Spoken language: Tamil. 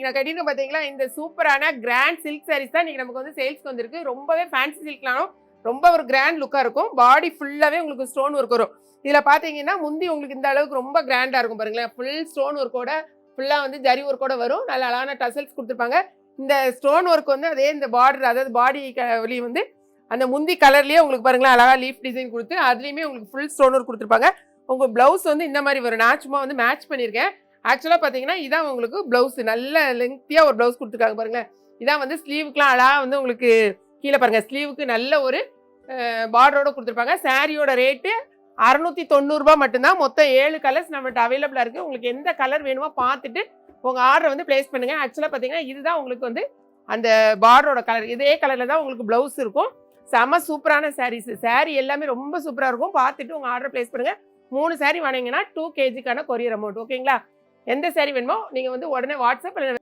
இன்னைக்கு நான் கட்டிட்டு பார்த்தீங்களா இந்த சூப்பரான கிராண்ட் சில்க் சாரீஸ் தான் இன்னைக்கு நமக்கு வந்து சேல்ஸ்க்கு வந்திருக்கு. ரொம்பவே ஃபேன்சி சில்க்னாலும் ரொம்ப ஒரு கிராண்ட் லுக்காக இருக்கும். பாடி ஃபுல்லாகவே உங்களுக்கு ஸ்டோன் ஒர்க் வரும். இதில் பார்த்தீங்கன்னா முந்தி உங்களுக்கு இந்த அளவுக்கு ரொம்ப கிராண்டாக இருக்கும் பாருங்களேன். ஃபுல் ஸ்டோன் ஒர்க்கோட ஃபுல்லாக வந்து ஜரி ஒர்க்கோட வரும். நல்ல அழகான டசல்ஸ் கொடுத்துருப்பாங்க. இந்த ஸ்டோன் ஒர்க் வந்து அதே இந்த பார்டர் அதாவது பாடி வெளியே வந்து அந்த முந்தி கலர்லேயே உங்களுக்கு பாருங்களேன் அழகாக லீஃப் டிசைன் கொடுத்து அதுலேயுமே உங்களுக்கு ஃபுல் ஸ்டோன் ஒர்க் கொடுத்துருப்பாங்க. உங்கள் ப்ளவுஸ் வந்து இந்த மாதிரி வரும். நான் சும்மா வந்து மேட்ச் பண்ணியிருக்கேன். ஆக்சுவலாக பார்த்தீங்கன்னா இதான் உங்களுக்கு ப்ளவுஸ் நல்ல லெங்க்த்தியாக ஒரு ப்ளவுஸ் கொடுத்துருக்காங்க பாருங்களேன். இதான் வந்து ஸ்லீவுக்குலாம் அழகாக வந்து உங்களுக்கு கீழே பாருங்கள் ஸ்லீவுக்கு நல்ல ஒரு பார்டரோட கொடுத்துருப்பாங்க. சாரியோட ரேட்டு 690 மட்டும்தான். மொத்தம் 7 கலர்ஸ் நம்மகிட்ட அவைலபிளாக இருக்குது. உங்களுக்கு எந்த கலர் வேணுமோ பார்த்துட்டு உங்கள் ஆர்டரை வந்து பிளேஸ் பண்ணுங்கள். ஆக்சுவலாக பார்த்தீங்கன்னா இதுதான் உங்களுக்கு வந்து அந்த பார்டரோட கலர். இதே கலரில் தான் உங்களுக்கு ப்ளவுஸ் இருக்கும். செம சூப்பரான சாரீஸ். சாரீ எல்லாமே ரொம்ப சூப்பராக இருக்கும். பார்த்துட்டு உங்கள் ஆர்டர் பிளேஸ் பண்ணுங்கள். 3 சாரீ வாங்கினீங்கன்னா 2 kgக்கான கொரியர் அமௌண்ட். ஓகேங்களா? எந்த சாரீ வேணுமோ நீங்கள் வந்து உடனே வாட்ஸ்அப்